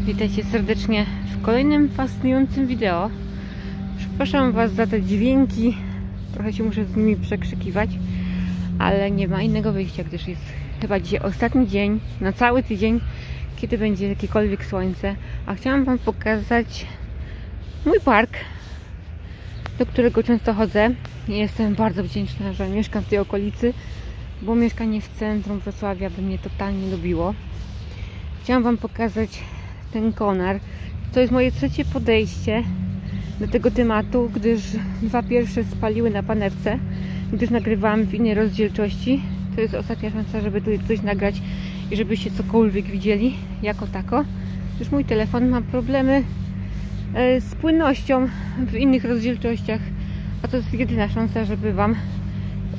Witajcie serdecznie w kolejnym fascynującym wideo. Przepraszam Was za te dźwięki, trochę się muszę z nimi przekrzykiwać, ale nie ma innego wyjścia, gdyż jest chyba dzisiaj ostatni dzień na cały tydzień, kiedy będzie jakiekolwiek słońce. A chciałam Wam pokazać mój park, do którego często chodzę. Jestem bardzo wdzięczna, że mieszkam w tej okolicy, bo mieszkanie w centrum Wrocławia by mnie totalnie lubiło. Chciałam Wam pokazać ten konar. To jest moje trzecie podejście do tego tematu, gdyż dwa pierwsze spaliły na panewce, gdyż nagrywałam w innej rozdzielczości. To jest ostatnia szansa, żeby tutaj coś nagrać i żebyście cokolwiek widzieli jako tako, gdyż mój telefon ma problemy z płynnością w innych rozdzielczościach, a to jest jedyna szansa, żeby Wam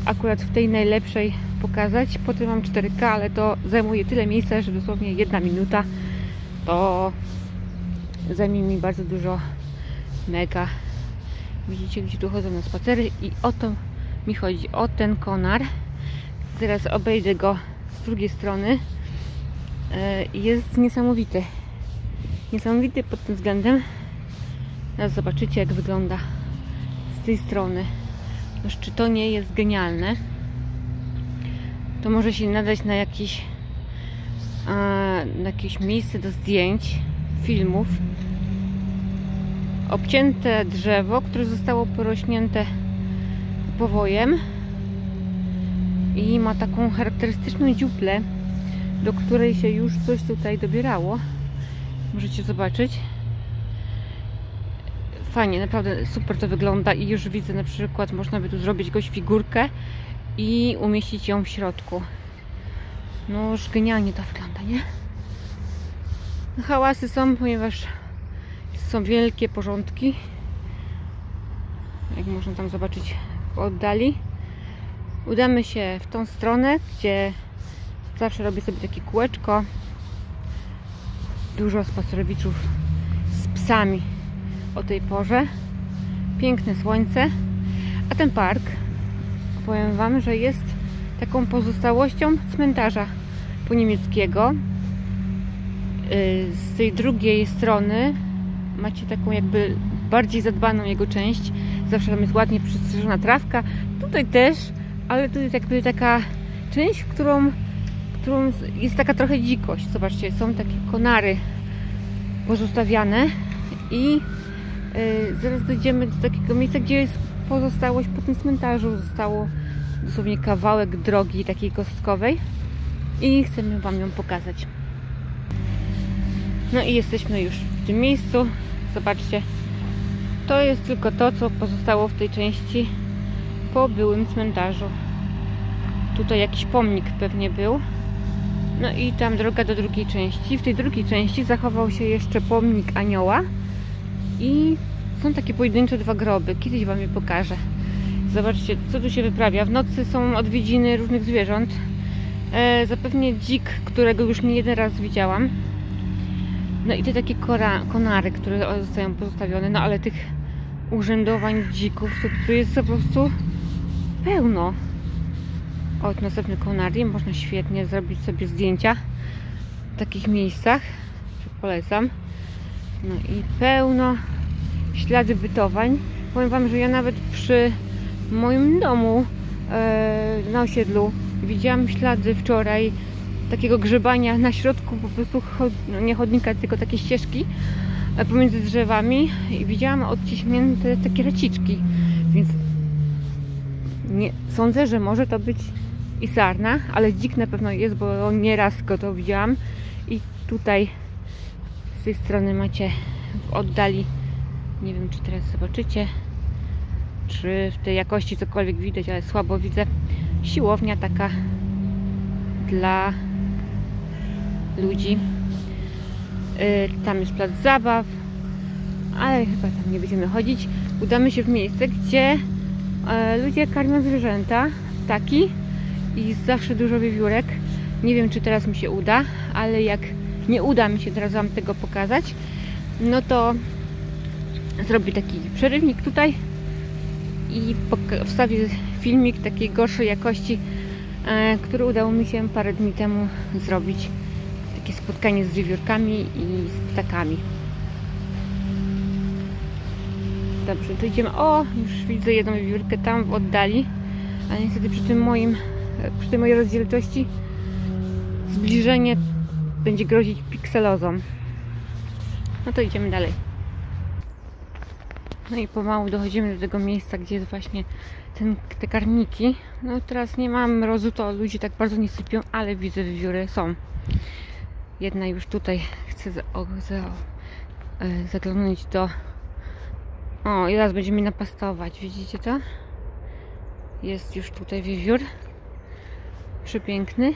akurat w tej najlepszej pokazać. Potem mam 4K, ale to zajmuje tyle miejsca, że dosłownie 1 minuta to zajmie mi bardzo dużo mega. Widzicie, gdzie tu chodzą na spacery i o to mi chodzi, o ten konar. Zaraz obejdę go z drugiej strony. Jest niesamowity. Niesamowity pod tym względem. Teraz zobaczycie, jak wygląda z tej strony. No, czy to nie jest genialne? To może się nadać na jakieś miejsce do zdjęć, filmów. Obcięte drzewo, które zostało porośnięte powojem i ma taką charakterystyczną dziuplę, do której się już coś tutaj dobierało. Możecie zobaczyć. Fajnie, naprawdę super to wygląda i już widzę, na przykład można by tu zrobić jakąś figurkę i umieścić ją w środku. No już genialnie to wygląda, nie? No, hałasy są, ponieważ są wielkie porządki, jak można tam zobaczyć w oddali. Udamy się w tą stronę, gdzie zawsze robię sobie takie kółeczko. Dużo spacerowiczów z psami o tej porze. Piękne słońce. A ten park, powiem Wam, że jest taką pozostałością cmentarza poniemieckiego. Z tej drugiej strony macie taką jakby bardziej zadbaną jego część. Zawsze tam jest ładnie przystrzyżona trawka. Tutaj też, ale tu jest jakby taka część, w którą jest taka trochę dzikość. Zobaczcie, są takie konary pozostawiane i zaraz dojdziemy do takiego miejsca, gdzie jest pozostałość po tym cmentarzu. Zostało dosłownie kawałek drogi takiej kostkowej i chcemy Wam ją pokazać. No i jesteśmy już w tym miejscu. Zobaczcie, to jest tylko to, co pozostało w tej części po byłym cmentarzu. Tutaj jakiś pomnik pewnie był. No i tam droga do drugiej części. W tej drugiej części zachował się jeszcze pomnik anioła i są takie pojedyncze dwa groby. Kiedyś Wam je pokażę. Zobaczcie, co tu się wyprawia. W nocy są odwiedziny różnych zwierząt. Zapewne dzik, którego już nie jeden raz widziałam. No i te takie konary, które zostają pozostawione. No ale tych urzędowań dzików to tu jest po prostu pełno. O, następny konarium. Można świetnie zrobić sobie zdjęcia w takich miejscach. Polecam. No i pełno ślady bytowań. Powiem Wam, że ja nawet przy moim domu na osiedlu widziałam ślady wczoraj takiego grzebania na środku po prostu nie chodnika, tylko takie ścieżki pomiędzy drzewami i widziałam odciśnięte takie raciczki, więc nie sądzę, że może to być i sarna, ale dzik na pewno jest, bo nieraz go to widziałam. I tutaj z tej strony macie w oddali, nie wiem, czy teraz zobaczycie, czy w tej jakości cokolwiek widać, ale słabo widzę, siłownia taka dla ludzi. Tam jest plac zabaw, ale chyba tam nie będziemy chodzić. Udamy się w miejsce, gdzie ludzie karmią zwierzęta, ptaki i zawsze dużo wiewiórek. Nie wiem, czy teraz mi się uda, ale jak nie uda mi się teraz Wam tego pokazać, no to zrobię taki przerywnik tutaj i wstawię filmik takiej gorszej jakości, który udało mi się parę dni temu zrobić. takie spotkanie z wiewiórkami i z ptakami. Dobrze, to idziemy. O, już widzę jedną wiewiórkę tam w oddali, ale niestety przy tej mojej rozdzielczości zbliżenie będzie grozić pikselozą. No to idziemy dalej. No i pomału dochodzimy do tego miejsca, gdzie jest właśnie te karniki. No teraz nie mam mrozu, to ludzie tak bardzo nie sypią, ale widzę, wiewióry są. Jedna już tutaj chce zaglądnąć do... O, i teraz będzie mi napastować. Widzicie to? Jest już tutaj wiewiór. Przepiękny.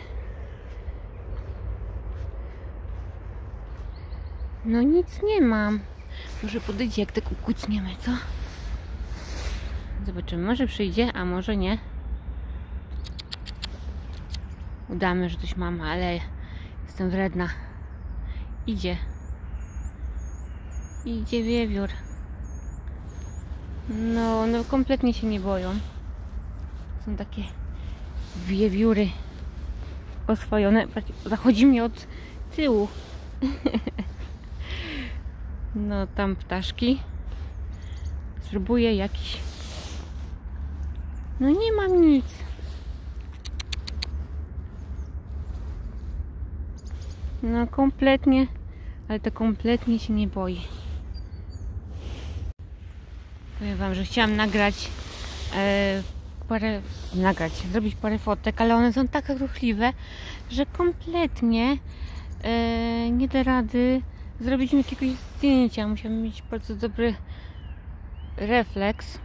No nic nie mam. Może podejdzie, jak tak ukucniemy, co? Zobaczymy, może przyjdzie, a może nie. Udamy, że coś mam, ale jestem wredna. Idzie. Idzie wiewiór. No kompletnie się nie boją. Są takie wiewióry oswojone. Zachodzi mi od tyłu. No tam ptaszki. Spróbuję jakiś. No nie mam nic. No kompletnie, ale to kompletnie się nie boi. Powiem wam, że chciałam zrobić parę fotek, ale one są tak ruchliwe, że kompletnie nie da rady zrobić mi jakiegoś zdjęcia. Musiałam mieć bardzo dobry refleks.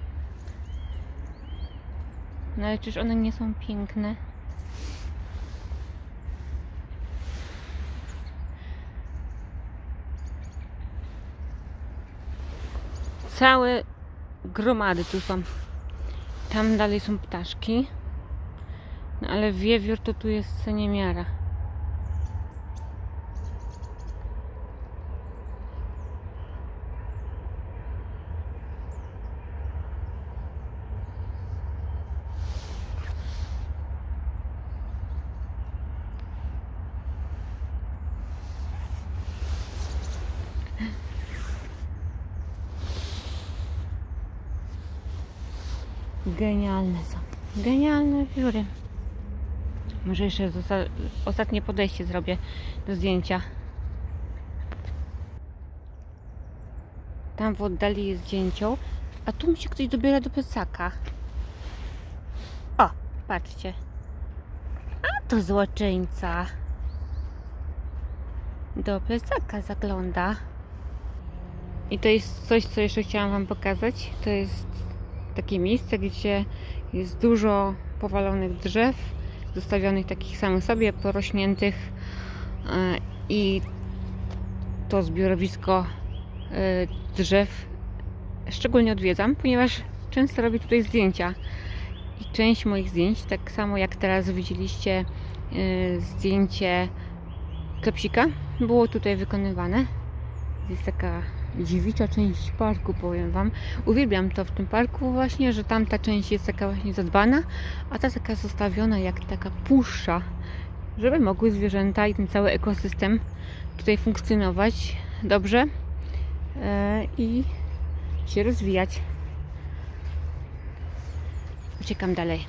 No ale czyż one nie są piękne? Całe gromady tu są. Tam dalej są ptaszki. No ale wiewiór to tu jest niemiara. Genialne są. Genialne wiewióry. Może jeszcze ostatnie podejście zrobię do zdjęcia. Tam w oddali jest dzięcioł, a tu mi się ktoś dobiera do plecaka. O, patrzcie. A to złoczyńca. Do plecaka zagląda. I to jest coś, co jeszcze chciałam wam pokazać. To jest takie miejsce, gdzie jest dużo powalonych drzew, zostawionych takich samych sobie, porośniętych, i to zbiorowisko drzew szczególnie odwiedzam, ponieważ często robię tutaj zdjęcia i część moich zdjęć, tak samo jak teraz widzieliście zdjęcie klepsika, było tutaj wykonywane. Jest taka dziewicza część parku, powiem wam. Uwielbiam to w tym parku właśnie, że tamta część jest taka właśnie zadbana, a ta taka zostawiona jak taka puszcza, żeby mogły zwierzęta i ten cały ekosystem tutaj funkcjonować dobrze i się rozwijać. Uciekam dalej.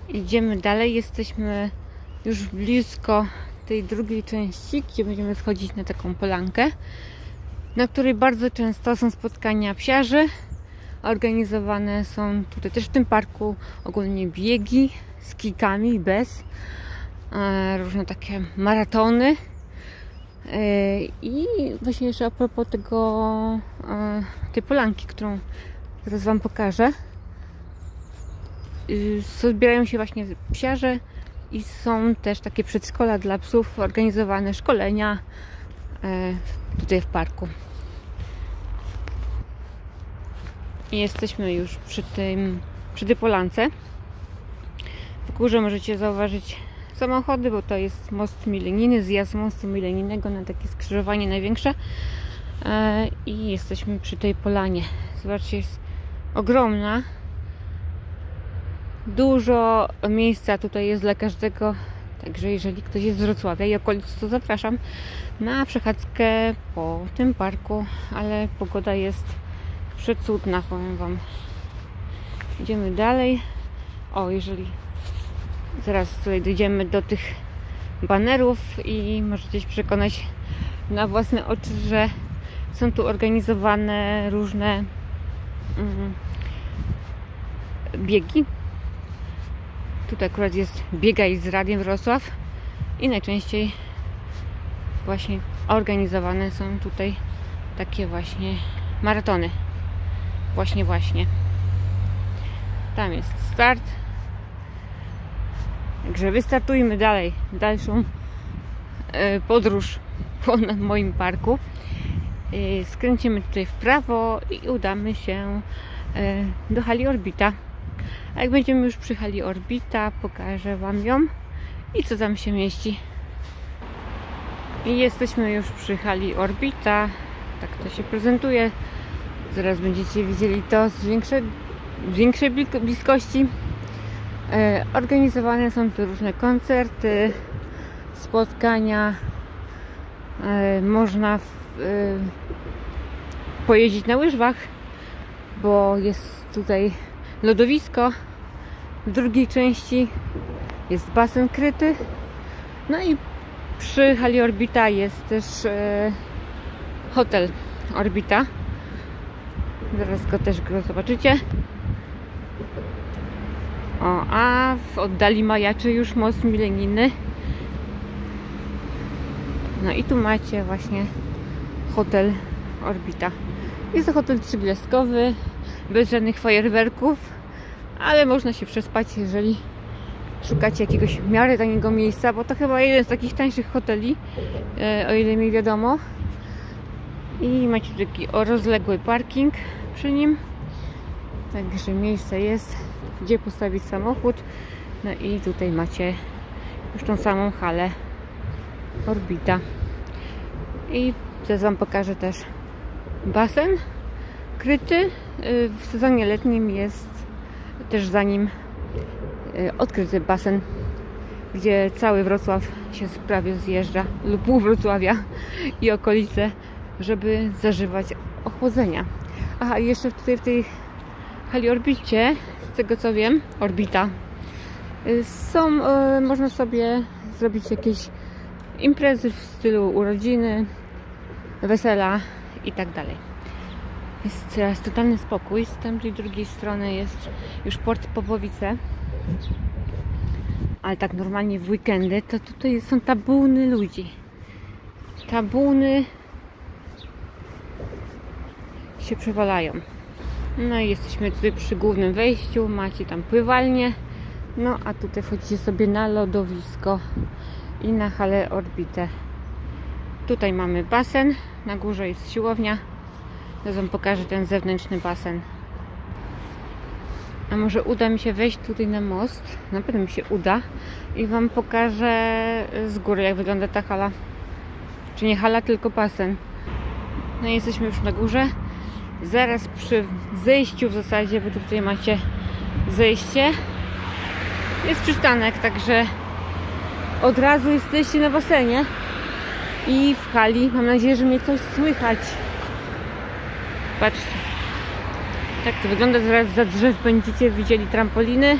Idziemy dalej. Jesteśmy już blisko tej drugiej części, gdzie będziemy schodzić na taką polankę, na której bardzo często są spotkania psiarzy. Organizowane są tutaj też w tym parku ogólnie biegi z kijkami i bez. Różne takie maratony. I właśnie jeszcze a propos tej polanki, którą zaraz wam pokażę. Zbierają się właśnie psiarze i są też takie przedszkola dla psów, organizowane szkolenia tutaj w parku. I jesteśmy już przy tej polance. W górze możecie zauważyć samochody, bo to jest most milenijny, zjazd mostu milenijnego na takie skrzyżowanie największe. I jesteśmy przy tej polanie. Zobaczcie, jest ogromna. Dużo miejsca tutaj jest dla każdego Także jeżeli ktoś jest z Wrocławia i okolic, to zapraszam na przechadzkę po tym parku, ale pogoda jest przecudna, powiem Wam. Idziemy dalej. O, jeżeli zaraz tutaj dojdziemy do tych banerów i możecie się przekonać na własne oczy, że są tu organizowane różne biegi. Tutaj akurat jest Biegaj z Radiem Wrocław i najczęściej właśnie organizowane są tutaj takie właśnie maratony. Właśnie. Tam jest start. Także wystartujmy dalej, dalszą podróż po moim parku. Skręcimy tutaj w prawo i udamy się do hali Orbita. A jak będziemy już przy hali Orbita, pokażę Wam ją i co tam się mieści. I jesteśmy już przy hali Orbita. Tak to się prezentuje. Zaraz będziecie widzieli to z większej bliskości. Organizowane są tu różne koncerty, spotkania. Można pojeździć na łyżwach, bo jest tutaj lodowisko. W drugiej części jest basen kryty. No i przy hali Orbita jest też hotel Orbita. Zaraz go zobaczycie. O, a w oddali majaczy już most milenijny. No i tu macie właśnie hotel Orbita. Jest to hotel trzygwiazdkowy, bez żadnych fajerwerków, ale można się przespać, jeżeli szukacie jakiegoś w miarę taniego miejsca, bo to chyba jeden z takich tańszych hoteli, o ile mi wiadomo. I macie taki rozległy parking przy nim. Także miejsce jest, gdzie postawić samochód. No i tutaj macie już tą samą halę Orbita. I teraz Wam pokażę też basen kryty. W sezonie letnim jest też za nim odkryty basen, gdzie cały Wrocław się prawie zjeżdża, lub pół Wrocławia i okolice, żeby zażywać ochłodzenia. Aha, i jeszcze tutaj w tej hali Orbicie, z tego co wiem, Orbita, można sobie zrobić jakieś imprezy w stylu urodziny, wesela i tak dalej. Jest teraz totalny spokój. Z tamtej drugiej strony jest już port Popowice. Ale tak normalnie w weekendy to tutaj są tabuny ludzi. Tabuny się przewalają. No i jesteśmy tutaj przy głównym wejściu. Macie tam pływalnię. No a tutaj wchodzicie sobie na lodowisko i na halę Orbitę. Tutaj mamy basen. Na górze jest siłownia. Teraz Wam pokażę ten zewnętrzny basen. A może uda mi się wejść tutaj na most? Na pewno mi się uda. I Wam pokażę z góry, jak wygląda ta hala. Czy nie hala, tylko basen. No i jesteśmy już na górze. Zaraz przy zejściu w zasadzie, bo tutaj macie zejście. Jest przystanek, także od razu jesteście na basenie. I w hali. Mam nadzieję, że mnie coś słychać. Patrzcie. Tak to wygląda. Zaraz za drzew będziecie widzieli trampoliny.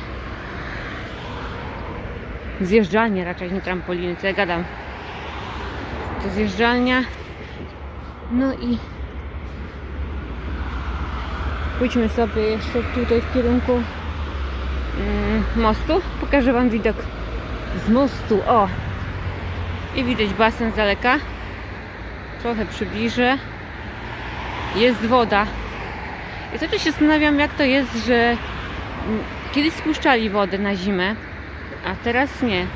Zjeżdżalnie raczej, nie trampoliny, co ja gadam. To zjeżdżalnia. No i pójdźmy sobie jeszcze tutaj w kierunku mostu. Pokażę Wam widok z mostu. O! I widać basen z daleka. Trochę przybliżę. Jest woda. I cały czas się zastanawiam, jak to jest, że kiedyś spuszczali wodę na zimę, a teraz nie.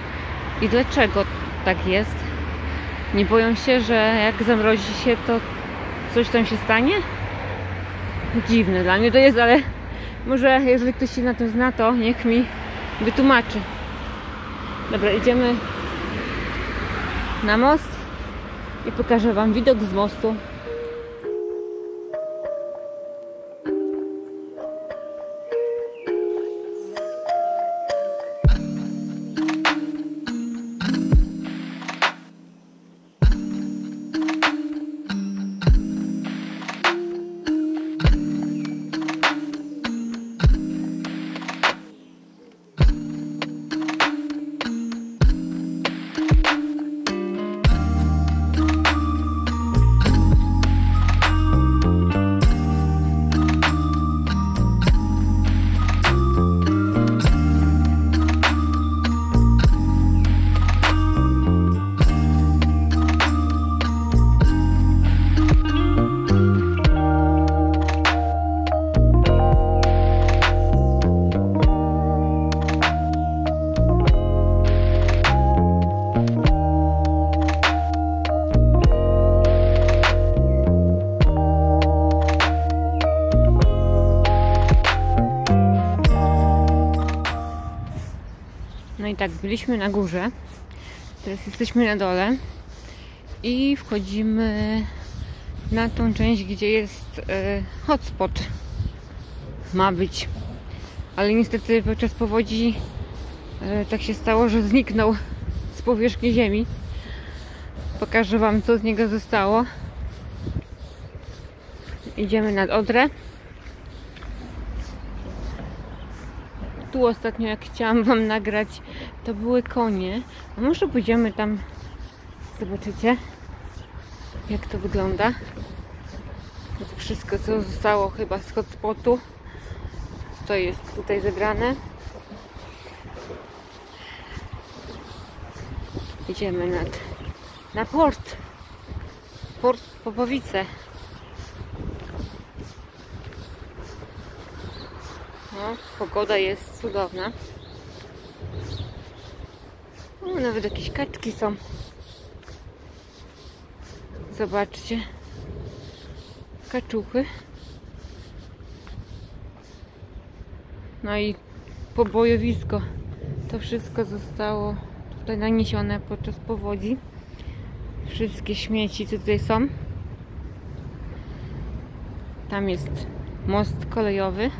I dlaczego tak jest? Nie boją się, że jak zamrozi się, to coś tam się stanie? Dziwne dla mnie to jest, ale może jeżeli ktoś się na tym zna, to niech mi wytłumaczy. Dobra, idziemy na most i pokażę Wam widok z mostu. No i tak, byliśmy na górze, teraz jesteśmy na dole i wchodzimy na tą część, gdzie jest hotspot. Ma być, ale niestety podczas powodzi tak się stało, że zniknął z powierzchni ziemi. Pokażę wam, co z niego zostało. Idziemy nad Odrę. Tu ostatnio, jak chciałam wam nagrać, to były konie. A może pójdziemy tam, zobaczycie, jak to wygląda. To wszystko, co zostało chyba z hotspotu, to jest tutaj zebrane. Idziemy na port Popowice. No, pogoda jest cudowna. O, nawet jakieś kaczki są. Zobaczcie. Kaczuchy. No i pobojowisko. To wszystko zostało tutaj naniesione podczas powodzi. Wszystkie śmieci, co tutaj są. Tam jest most kolejowy.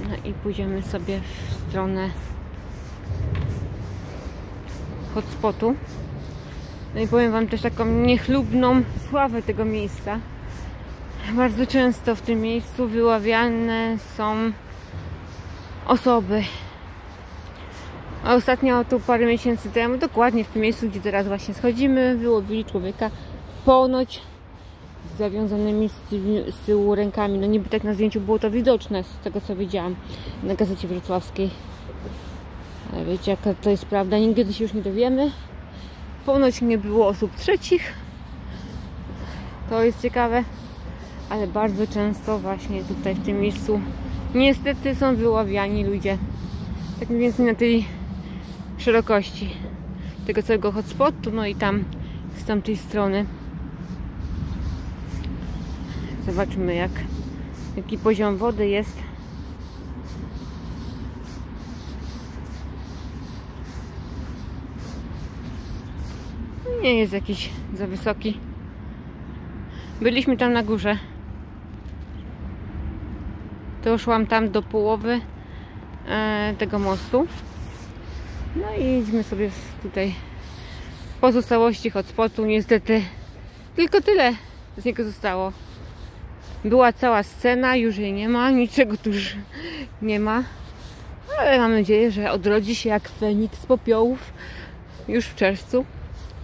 No i pójdziemy sobie w stronę hotspotu. No i powiem wam też taką niechlubną sławę tego miejsca. Bardzo często w tym miejscu wyławiane są osoby. A ostatnio, tu parę miesięcy temu, dokładnie w tym miejscu, gdzie teraz właśnie schodzimy, wyłowili człowieka ponoć z zawiązanymi z tyłu rękami. No niby tak na zdjęciu było to widoczne, z tego co widziałam na Gazecie Wrocławskiej. Ale wiecie, jaka to jest prawda, nigdy się już nie dowiemy. Ponoć nie było osób trzecich. To jest ciekawe. Ale bardzo często właśnie tutaj w tym miejscu niestety są wyławiani ludzie. Tak mniej więcej na tej szerokości tego całego hotspotu, no i tam z tamtej strony. Zobaczmy, jaki poziom wody jest. Nie jest jakiś za wysoki. Byliśmy tam na górze. Doszłam tam do połowy tego mostu. No i idziemy sobie tutaj pozostałości hotspotu. Niestety tylko tyle z niego zostało. Była cała scena, już jej nie ma, niczego tu już nie ma. Ale mam nadzieję, że odrodzi się jak Feniks z popiołów już w czerwcu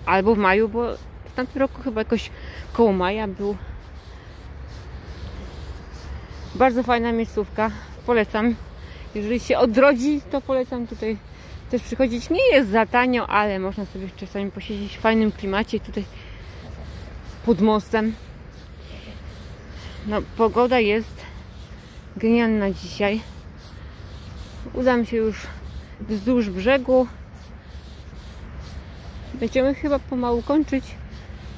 albo w maju, bo w tamtym roku chyba jakoś koło maja był. Bardzo fajna miejscówka, polecam. Jeżeli się odrodzi, to polecam tutaj też przychodzić. Nie jest za tanio, ale można sobie czasami posiedzieć w fajnym klimacie tutaj pod mostem. No, pogoda jest genialna dzisiaj. Udam się już wzdłuż brzegu. Będziemy chyba pomału kończyć.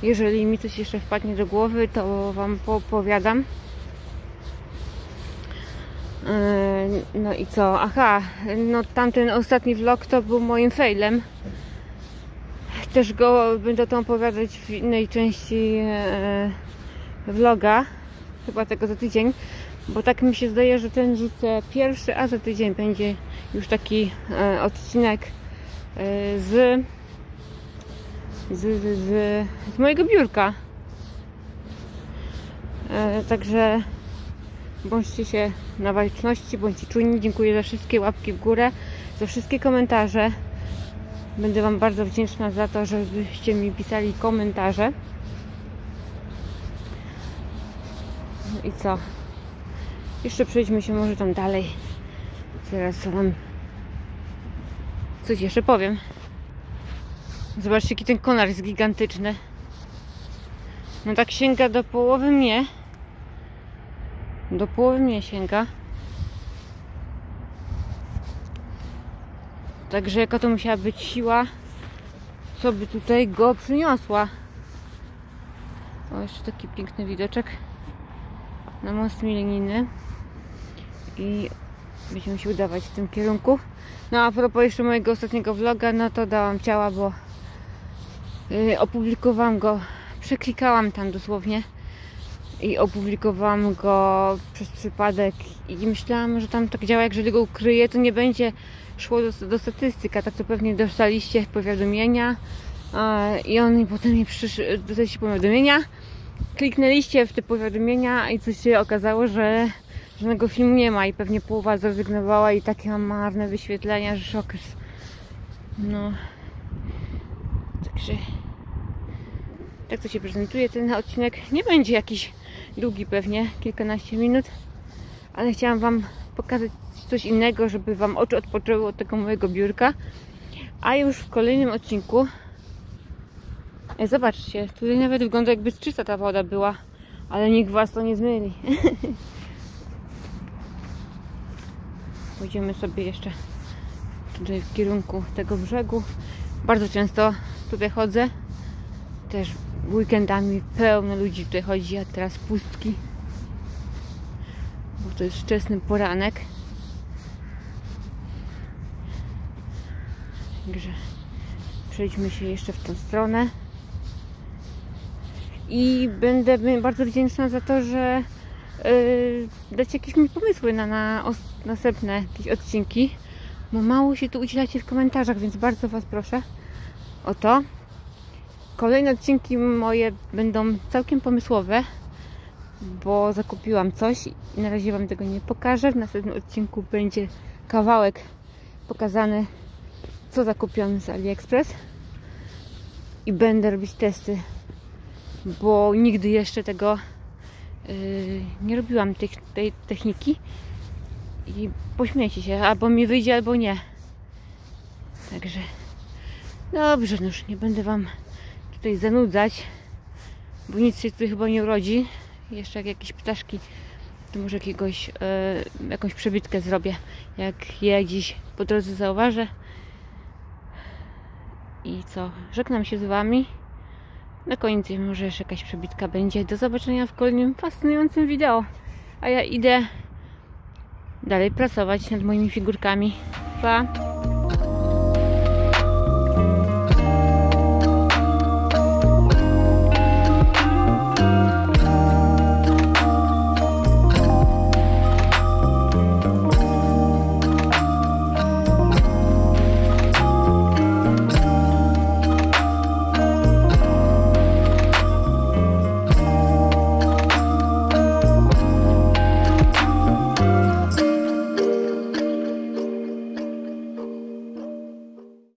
Jeżeli mi coś jeszcze wpadnie do głowy, to wam poopowiadam. No i co? Aha, no tamten ostatni vlog to był moim failem. Też go będę to opowiadać w innej części vloga. Chyba tego za tydzień. Bo tak mi się zdaje, że ten rzucę pierwszy, a za tydzień będzie już taki odcinek z mojego biurka. Także bądźcie się na baczności, bądźcie czujni. Dziękuję za wszystkie łapki w górę, za wszystkie komentarze. Będę wam bardzo wdzięczna za to, żebyście mi pisali komentarze. No i co? Jeszcze przejdźmy się może tam dalej. Zaraz wam coś jeszcze powiem. Zobaczcie, jaki ten konar jest gigantyczny. No tak sięga do połowy mnie. Do połowy mnie sięga. Także jaka to musiała być siła, co by tutaj go przyniosła. O, jeszcze taki piękny widoczek na most milenijny. I będziemy się udawać w tym kierunku. No a propos jeszcze mojego ostatniego vloga, no to dałam ciała, bo opublikowałam go, przeklikałam tam dosłownie i opublikowałam go przez przypadek i myślałam, że tam tak działa, jak jeżeli go ukryję, to nie będzie szło do statystyk, a tak to pewnie dostaliście powiadomienia i on potem mi dostaliście powiadomienia, kliknęliście w te powiadomienia i coś się okazało, że żadnego filmu nie ma i pewnie połowa zrezygnowała i takie mam marne wyświetlenia, że szok. No, także tak to się prezentuje. Ten odcinek nie będzie jakiś długi, pewnie kilkanaście minut, ale chciałam wam pokazać coś innego, żeby wam oczy odpoczęły od tego mojego biurka. A już w kolejnym odcinku zobaczcie, tutaj nawet wygląda, jakby czysta ta woda była, ale nikt was to nie zmyli. Pójdziemy sobie jeszcze tutaj w kierunku tego brzegu. Bardzo często tutaj chodzę. Też weekendami pełno ludzi tutaj chodzi, a teraz pustki. Bo to jest wczesny poranek. Także przejdźmy się jeszcze w tę stronę. I będę bardzo wdzięczna za to, że dacie jakieś mi pomysły na następne jakieś odcinki, bo mało się tu udzielacie w komentarzach, więc bardzo was proszę o to. Kolejne odcinki moje będą całkiem pomysłowe, bo zakupiłam coś i na razie wam tego nie pokażę. W następnym odcinku będzie kawałek pokazany, co zakupiłam z AliExpress i będę robić testy, bo nigdy jeszcze tego nie robiłam tej techniki i pośmiejcie się, albo mi wyjdzie, albo nie. Także dobrze, no już nie będę wam tutaj zanudzać, bo nic się tutaj chyba nie urodzi. Jeszcze jak jakieś ptaszki, to może jakąś przebitkę zrobię, jak je gdzieś po drodze zauważę. I co? Żegnam się z wami. Na koniec może jeszcze jakaś przebitka będzie. Do zobaczenia w kolejnym fascynującym wideo. A ja idę dalej pracować nad moimi figurkami. Pa!